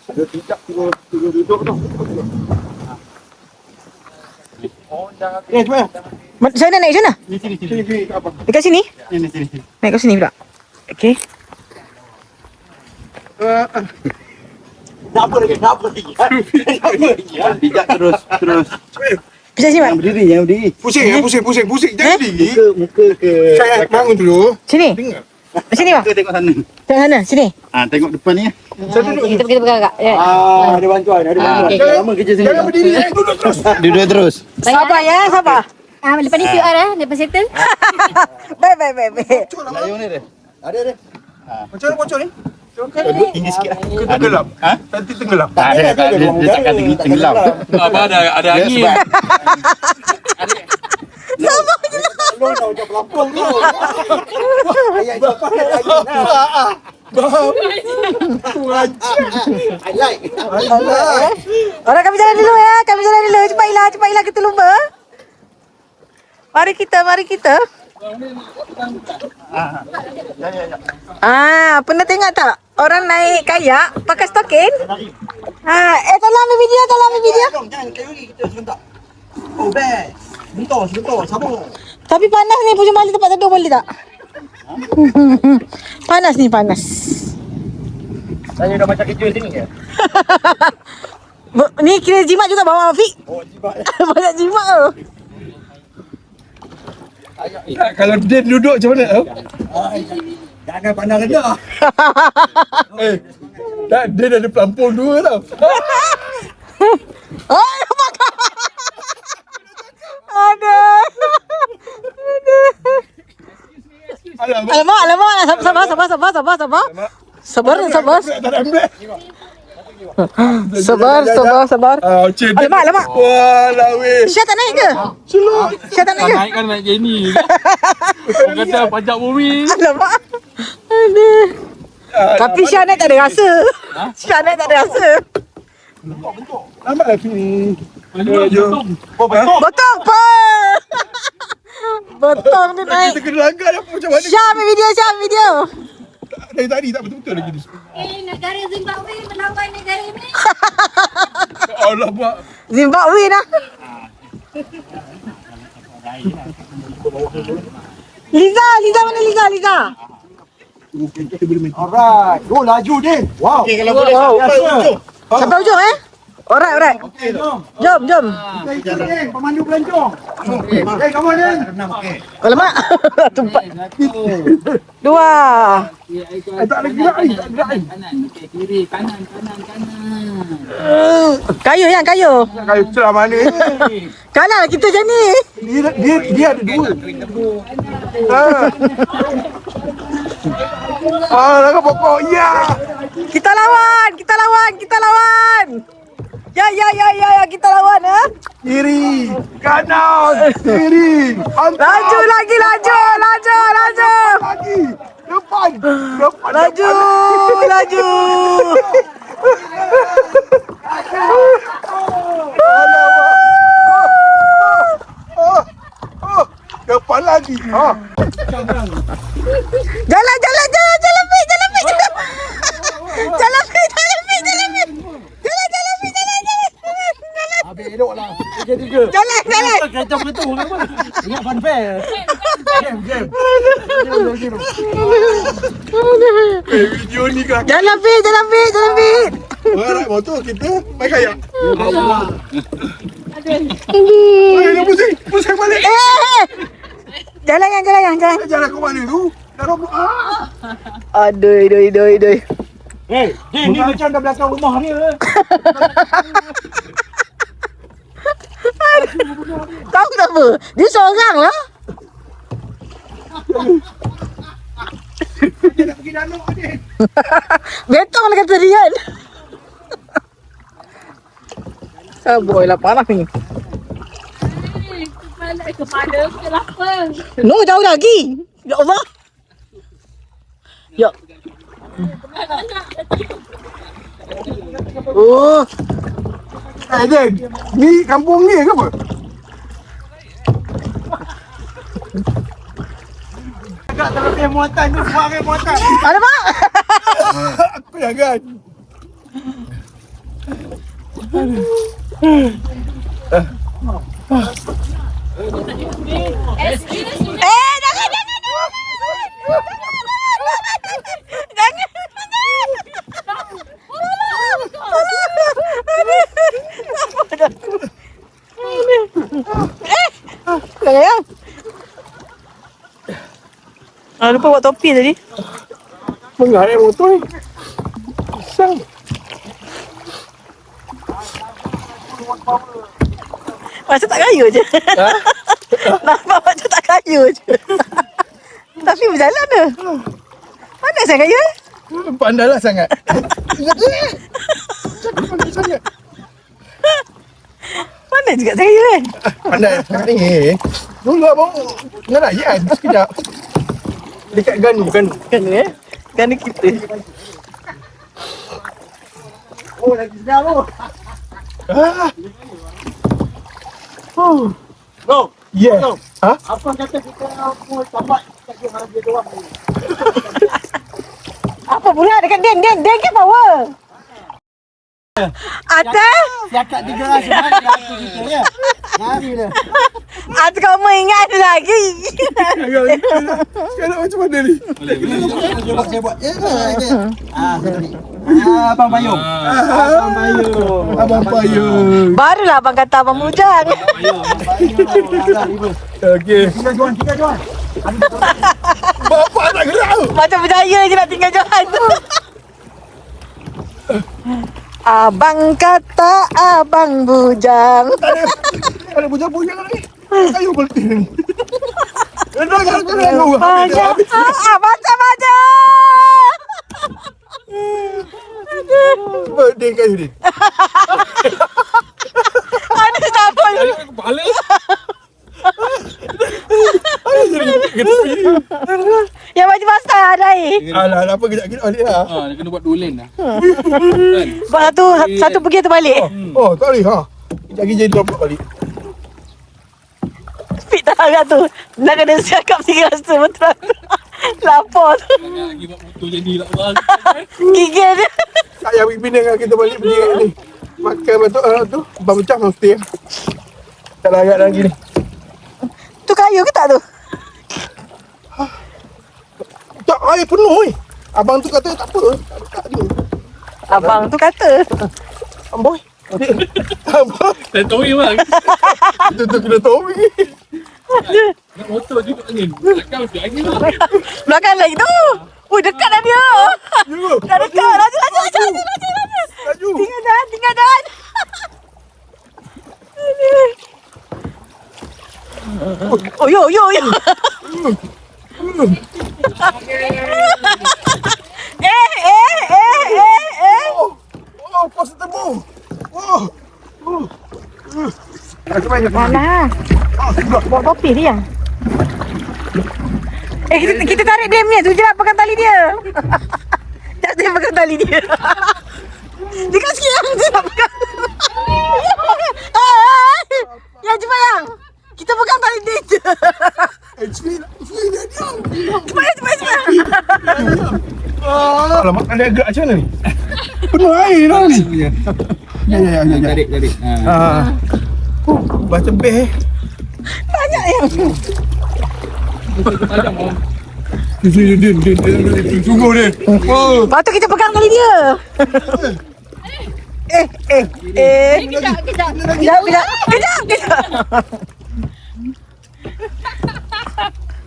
Ada tidak tiga duduk tu. Cepat. Saya nak naik macam mana? Sini apa? Dekat sini? Sini. Naik kat sini pula. Okey. Nak apa lagi? Pijak terus. Bisa sini, Mak? Yang berdiri. Pusing. Jangan diri. Muka ke. Saya bangun dulu. Sini. Dengar. Sini, Mak. Muka tengok sana. Tengok sana, sini. Tengok depan ni. Saya duduk. Kita pegang kakak. Ya. Ada bantuan. okey. Lama kerja sini. Jangan berdiri. Duduk terus. Duduk terus. Sabar ya, sabar. Lepas ni QR lepas settle. Baik. Layung ni dia. Ada. Macam mana bocor ni? Tinggi sikit lah. Ke tenggelam? Nanti tenggelam. Tak ada. Dia cakap tenggelam. Apa ada angin. Lo nak macam pelampung tu. Ayat jawapan I like. Orang kami jalan dulu ya. Cepatlah kita lumba. Mari kita. Pernah tengok tak? Orang naik kayak pakai stokin? Tolong ambil video. Jangan kayu lagi kita sebentar. Oh best. Sebentar. Sabar. Tapi panas ni, pujuk balik tempat tidur boleh tak? Panas. Saya dah macam kerja sini ke? Ni kira jimat juga bawa Afiq. Oh, jibat. Banyak jimat tu. Kalau dia duduk macam mana? Jangan pandang rendah. Dia dah ada pelampung dua tau. Nampak tak? Aduh. Alamak. Sabar. Tak ada ambil. Sabar. Cik. Alamak. Walah weh. Syah tak naik ke? Syah tak naik ke? Naik kan naik Jenny. Orang kata pajak bumi. Alamak. Aduh. Tapi Syah naik tak ada rasa. Syah naik tak ada rasa. Lambat Fi. Jom. Botong apa? Botong dia naik. Kita kena langgar apa macam mana? Syah ambil video. Dari tadi tak betul-betul lagi ni. Negara Zimbabwe melawan negara ini. Allah buat. Zimbabwe dah. Liza mana Liza? Alright. Oh laju din. Wow. Okey, kalau boleh Wow. jom. Sampai ujung Alright. Jom. Pemandu pelancong. Kamu din. Alamak. Tumpat. Dua. Tak lagi lagi. Kanan, kiri, kanan. Kayu. Kayu celah mana ni? Kalah kita macam ni. Dia ada dua. Langkah pokok. Ya. Kita lawan. Ya, kita lawan Kiri. Kanan. Kiri. Hantar. Laju lagi. Lagi. Depan. Laju. Depan lagi. Ha. Jalan Pi. Habis elok lah. Tiga. Jalan. Kereta betul kan? Ingat fun fair. Game. Video ni kan. Jalan Pi. Orang motor kita main kayak. Aduh. Dah pusing balik. Jalan. Jalan ke mana tu? Dah robok. Aduh. Ni macam dah belakang rumah ni. Tahu kenapa? Dia seorang lah. Dia nak pergi danau ni. Betong lah kata dia kan. Boy lah panas ni. Kepala kenapa? No, jauh lagi. Ya Allah. Ya. Oh, Jen, ni kampung ni ke apa? Agak terlebih muatan tu, suara muatan. alamak. Aku yang kan. Excuse me. Jangan. Sayang. Lupa buat topi tadi. Mengarai motor ni. Pisang. Macam tak kayu je. Nampak macam tak kayu je. Tapi berjalan tu. Mana saya kayu? Pandailah sangat. Pandai sangat. Mana juga saya kayu Pandai sangat ni. Dulu abang ngerayan sekejap. Dekat Ganu. Kan Kan kita. Oh, lagi sedap tu. Bro, Yeah. Ha? apa kata kita mau tambat kat orang dia doang ni? Apa pula dekat Den ke power? Atas? Siakat 300 hari aku kita ya. Hari dah. Atas kau ingat lagi. Sekarang macam mana ni? Saya buat. Abang Bayung. Abang Payung. Barulah abang kata abang bujang. Okey. Kita jual. Bapak tak gerak tu. Macam berjaya je nak tinggal Johan tu. Abang kata abang bujang. Ada bujang-bujang ni. Kayu berhenti ni. Jangan. Baca. Baca. Cuba dia kayu ni. Ada sabun. Kepala. Yang baju basah ada air. Alah, apa kejap-kejap balik lah. Dia kena buat 2 lane lah. Sebab satu pergi satu balik. Oh, tak boleh ha. Kejap-kejap dia drop balik. Fit tak agak tu. Nak kena cakap 3 rasa betul. Lapor tu. Jangan lagi buat motor jadi lah bang. Gigil dia. Tak payah pergi Penang kita balik pergi kat ni. Makan betul tu. Ban pecah mesti. Tak layak lagi ni. Tu kayu ke tak tu? Tak, air penuh oi. Abang tu kata tak apa. Tak ada. Abang tu kata. Amboi. Amboi. Dan tahu bang. Tu kena tahu ni. Nak motor juga angin. Takkan mesti angin lah. Belakang lagi tu. Ui, dekat dah dia. Ya. Dah dekat. Laju. Laju. Tinggal dah. Oh, yo. Oh, pos temu. Oh. Mana? Bawa kopi dia. Kita tarik dia ni. Tu je lah pegang tali dia. Tak dia pegang tali dia. Dia kan sikit yang dia nak pegang. Ya, cepat yang. Kita pegang tali dia je. Cepat. Alamak, ada agak macam mana ni? Penuh air dah ni. Ya. Tarik. Baca beh. Banyak yang. Tajam bang. Tunggu dia. Oh. Lepas tu kita pegang tali dia. Kejap. Kejap.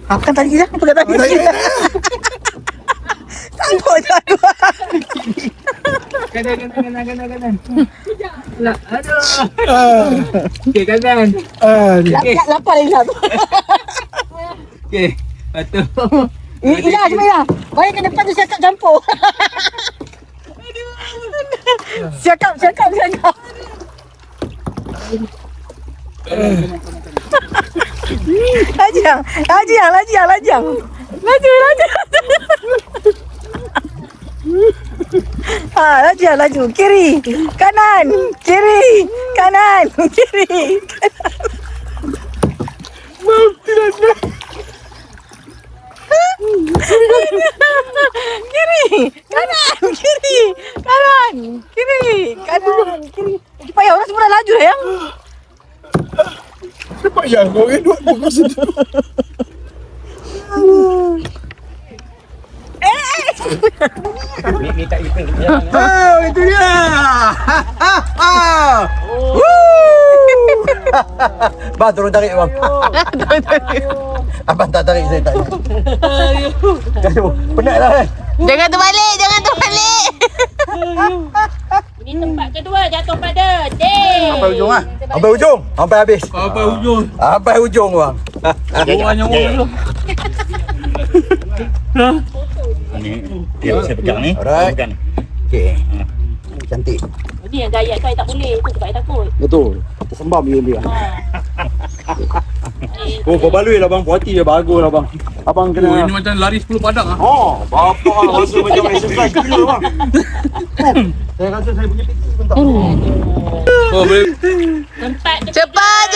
Pegang tali dia. Pegang tali dia. Tangguh. Kanan. Aduh. Okey, kanan. Lapar lagi satu. Okey. Patuh. Ila, cuma Ila. Balik ke depan tu siakap campur. Siakap. Lajang. Laju. Kiri, kanan, kiri. Kiri. Payah orang semua dah laju dah yang. Cepat yang kau ni dua fokus situ. Ni tak kita. Oh, itu dia. Bang turun tarik bang. Abang tak tarik saya tak. Aduh, penat lah. Jangan terbalik. Ini tempat kedua jatuh pada Dek. Sampai ujung ah. Sampai ujung. Sampai habis. Apa ujung? Sampai ujung bang. Bawa nyawa dulu. Ni dia saya pegang ni. Alright. Okey. Cantik. Ni yang gayat kau tak boleh. Itu sebab I takut. Betul. Tersembam dia. Oh, berbaloi lah bang. Puati dia bagus lah bang. Abang Oh, kena. ini macam lari 10 padang ah. Oh, bapak rasa macam exercise gila bang. Saya rasa saya punya piti pun tak. Oh, boleh. Tempat Cepat.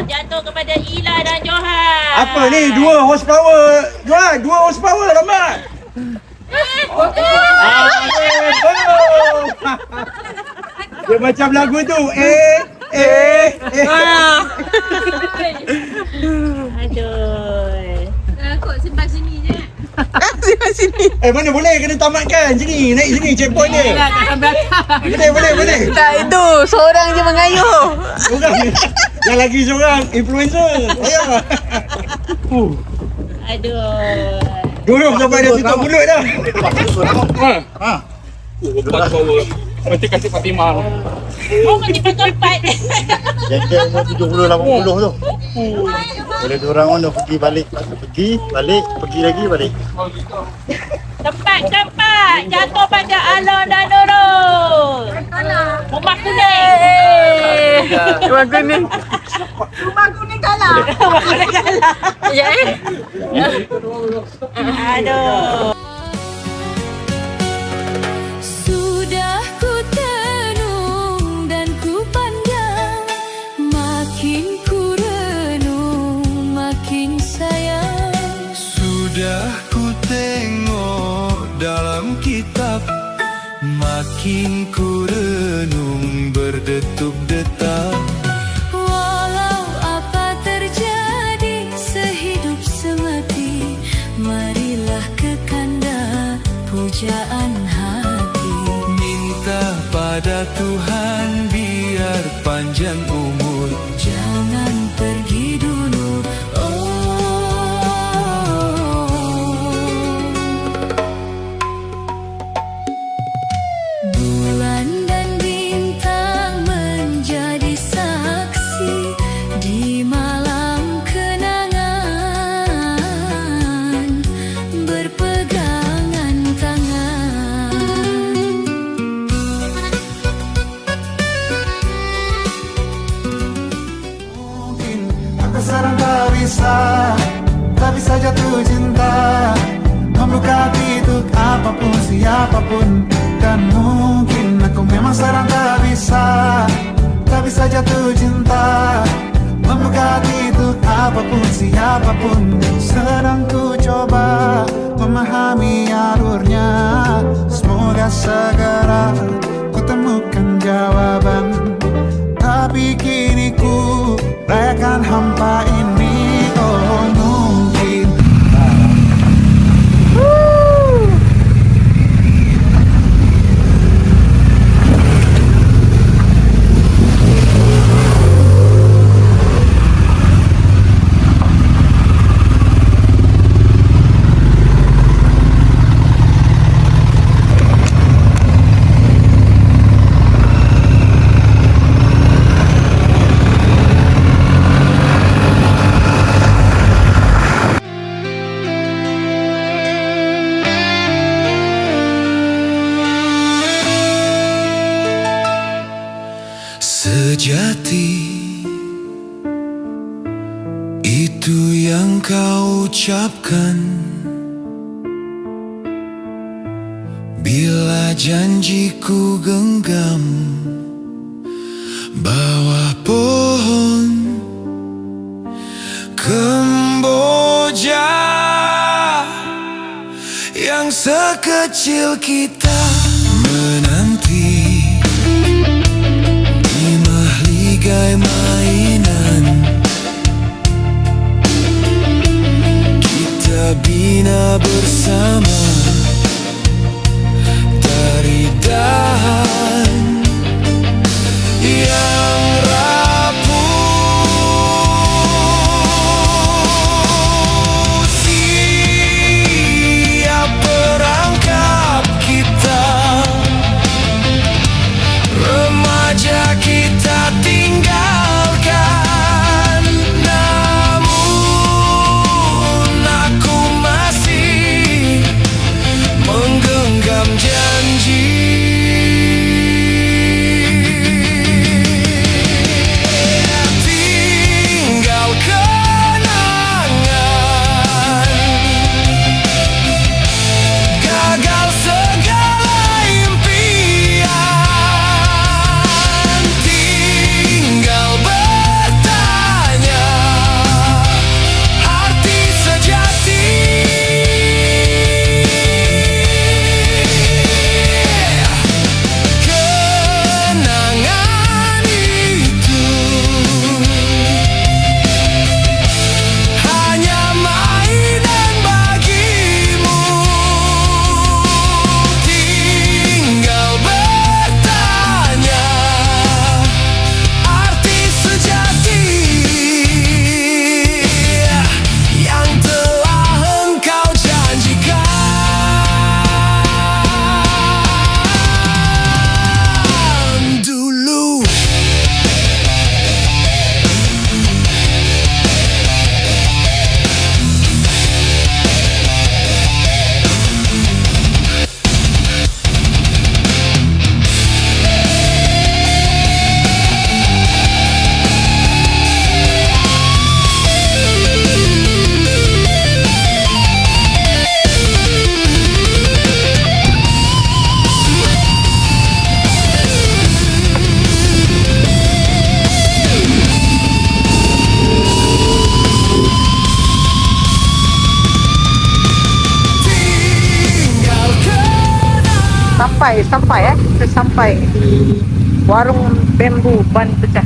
jatuh kepada Ila dan Johan. Apa ni? 2 horsepower. Johan, 2 horsepower lambat. Dia macam lagu tu. Aduh. Kok simpan sini je. Sini. Mana boleh kena tamatkan sini. Naik sini checkpoint dia. Boleh. Tak, itu seorang je mengayuh. Seorang. Yang lagi seorang influencer. Ayah. Aduh. Duduk sampai dia tutup mulut dah. Ha. Lepas power. Nanti kasih Fatimah. Oh, kau tiba tempat. Jaket 70 80 tu. Boleh diorang on pergi balik, pergi lagi balik. Cepat, jatuh pada Alon dan Nurul. Rumah kuning. Rumah kuning. Rumah kuning kalah. Rumah kuning kalah. Ya. Aduh. Sudah ku tenung dan ku pandang, makin ku renung, makin sayang. Sudah ku tengok dalam kitab, makin ku renung berdetuk-detak. Walau apa terjadi sehidup semati, marilah ke kanda pujaan hati. Minta pada Tuhan biar panjang umur, Jangan pergi dulu, bulan dan bintang menjadi saksi di malam kenangan, berpegangan tangan. Mungkin aku sekarang tak bisa jatuh cinta, membuka hati untuk apapun, siapapun. Dan mungkin aku memang sekarang tak bisa jatuh cinta, membuka hati untuk apapun, siapapun. Sedang ku coba memahami alurnya, semoga segera ku temukan jawaban. Tapi kini ku rayakan hampa ini. Oh mungkin sejati itu yang kau ucapkan bila janjiku genggam bawah pohon kemboja yang sekecil kita menanti di mahligai mainan. Kita bina bersama dari dahan yang rapuh. Siap perangkap kita sampai kita sampai di warung bambu ban pecah.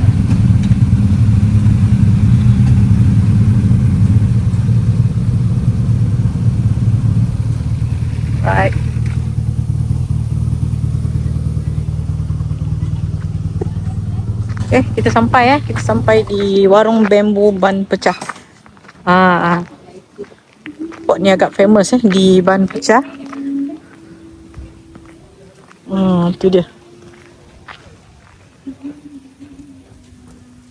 Right. Kita sampai di warung bambu ban pecah. Spot ni agak famous di ban pecah. Tu dia.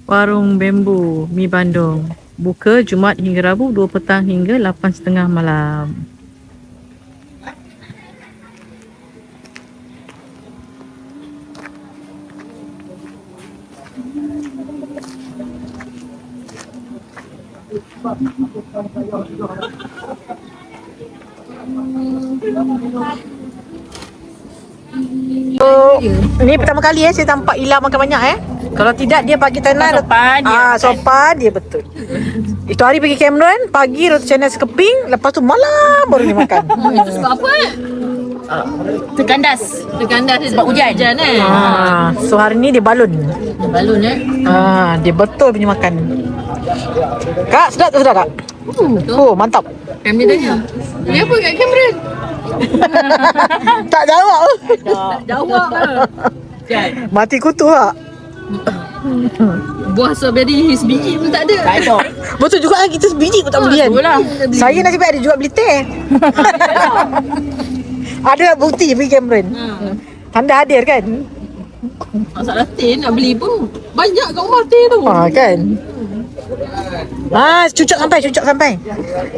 Warung bambu Mi Bandung. Buka Jumaat hingga Rabu 2 petang hingga 8.30 malam. Ni pertama kali saya nampak Ila makan banyak Kalau tidak dia bagi tenan sopan dia betul. Itu hari pergi Cameron, pagi roti canai sekeping, lepas tu malam baru dia makan. Sebab apa? Terkandas sebab hujan So hari ni dia balun. Dia betul punya makan. Kak, sedap Kak? Mantap. Kami tanya, dia apa kat Cameron? Tak jawab. Jawab lah. Mati kutu tak? Buah strawberry sebiji pun tak ada. Betul juga kita sebiji pun tak boleh kan? Saya nasib baik ada jual beli teh. Ada bukti pergi Cameron. Tanda hadir kan? Masalah teh nak beli pun banyak kat rumah teh tu. Kan? Cucuk sampai.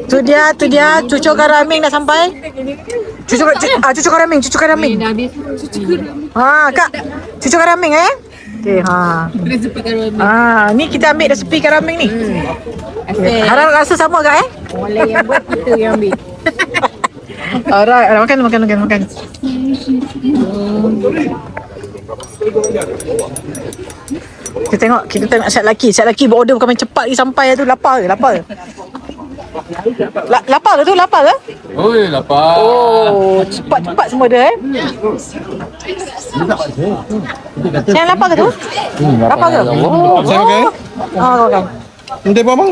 Tu dia cucuk garaming dah sampai. Cucuk garaming. Dah habis. Kak. Cucuk garaming okey, Resepi garaming. Ni kita ambil resepi garaming ni. Harap rasa sama kak Orang lain yang buat, kita yang ambil. Alright, makan. Kita tengok siap lelaki buat order bukan main cepat lagi sampai tu. Lapar ke? Lapar ke tu? Oi, lapar. Cepat semua dia Yang lapar ke tu? Lapar ke? Saya makan Makan. Nanti apa bang?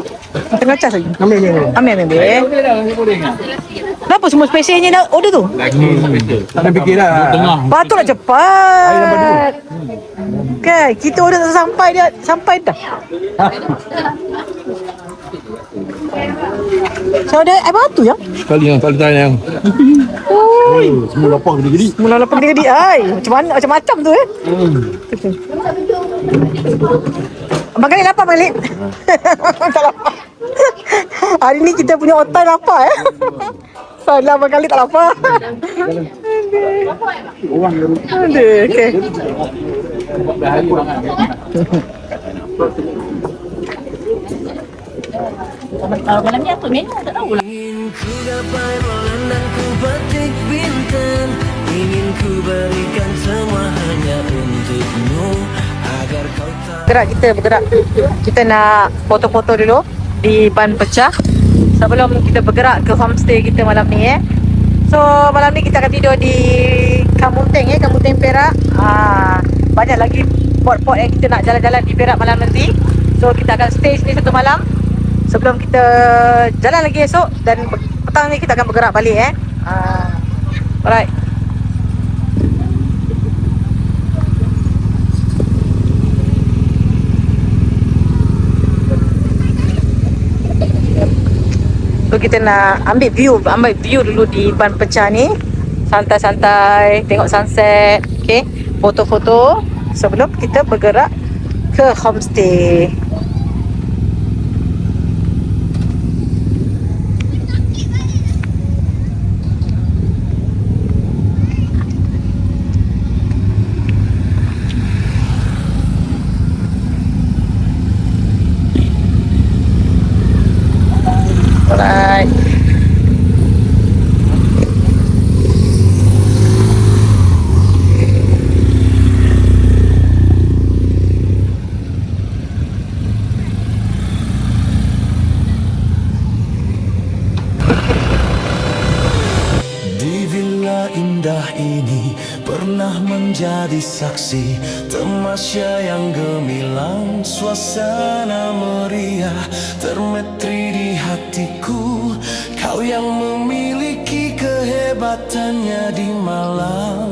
Tengah cas lagi. Ambil. Kenapa semua spesialnya dah order tu? Tak ada fikir dah. Patutlah cepat. Kan, kita order tak sampai dah. So ada air batu ya? Sekali yang tak ada yang. Semua lapar gede-gede. Mula lapar gede-gede. Macam-macam tu Abang Khalid lapar balik. Tak lapar. Hari ni kita punya otai lapar Salah Abang Khalid tak lapar. Okey. Malam ni apa menu tak tahu lah. Ingin ku gapai malam dan ku petik bintang. Ingin ku berikan semua hanya untukmu agar kau tak Bergerak. Kita nak foto-foto dulu di ban pecah sebelum kita bergerak ke homestay kita malam ni So malam ni kita akan tidur di Kamunteng Kamunteng Perak. Banyak lagi spot-spot yang kita nak jalan-jalan di Perak malam nanti. So kita akan stay sini satu malam sebelum kita jalan lagi esok, dan petang ni kita akan bergerak balik Alright. So kita nak ambil view dulu di ban pecah ni. Santai-santai, tengok sunset, okey, foto-foto sebelum kita bergerak ke homestay. Alright. jadi saksi tamasya yang gemilang, suasana meriah termetri di hatiku. Kau yang memiliki kehebatannya di malam.